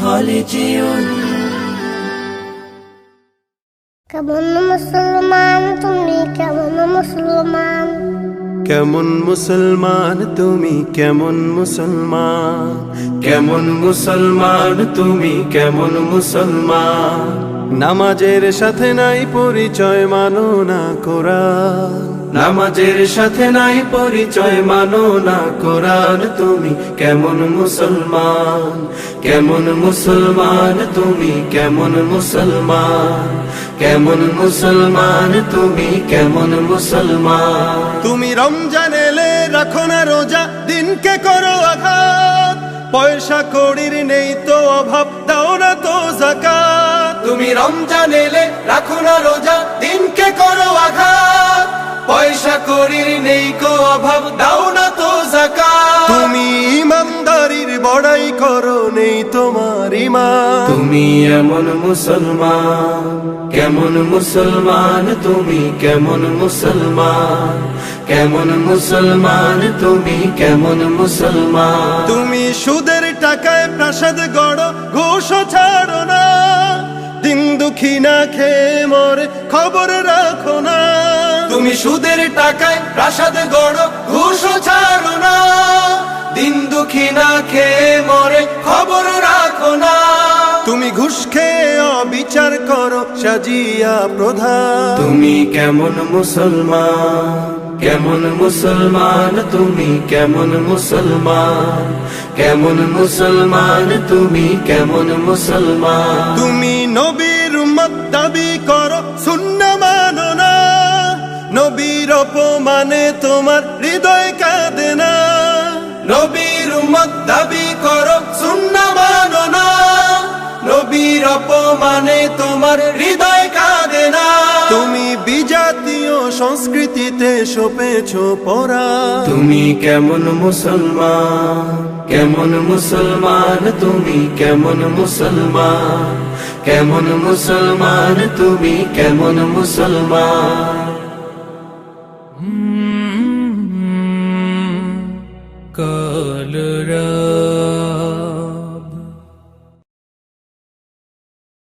خالدون কেমন মুসলমান তুমি কেমন মুসলমান কেমন মুসলমান তুমি কেমন মুসলমান কেমন মুসলমান তুমি কেমন মুসলমান নামাজের সাথে নাই পরিচয় মানো না কোরআন নামাজের সাথে নাই পরিচয় মানো না কোরআন তুমি কেমন মুসলমান কেমন মুসলমান তুমি কেমন মুসলমান কেমন মুসলমান তুমি কেমন মুসলমান তুমি রমজান এলে রাখো না রোজা দিনকে করো আঘাত পয়সা কড়ির নেই তো অভাব দাও না তো যাকাত তুমি রমজান এলে রাখো না রোজা দিনকে করো আঘাত পয়সা কড়ির নেই কো অভাব দাও না তো যাকাত তুমি ইমানদারির বড়াই করো নেই তোমার ঈমান তুমি এমন মুসলমান কেমন মুসলমান তুমি কেমন মুসলমান কেমন মুসলমান তুমি কেমন মুসলমান তুমি সুদের টাকায় প্রাসাদ গড়ো ঘুষ ছাড়ো না দিন দুঃখী না খেয়ে মরে খবর রাখো না তুমি সুদের টাকায় প্রাসাদ গড়ো ঘুষ ছাড়ো না দিন দুঃখী না খেয়ে মরে খবর রাখো না তুমি ঘুষ খেয়ে অবিচার করো সাজিয়া প্রধান তুমি কেমন মুসলমান কেমন মুসলমান তুমি কেমন মুসলমান কেমন মুসলমান তুমি কেমন মুসলমান তুমি নবীর উম্মত দাবি করো সুন্নাহ মানো না নবীর অপমানে তোমার হৃদয় কাঁদে না নবীর উম্মত দাবি করো সুন্নাহ মানো না নবীর অপমানে তোমার হৃদয় কাঁদে না তুমি বিজাতীয় সংস্কৃতিতে সপেছো পড়া তুমি কেমন মুসলমান কেমন মুসলমান তুমি কেমন মুসলমান কেমন মুসলমান তুমি কেমন মুসলমান কাল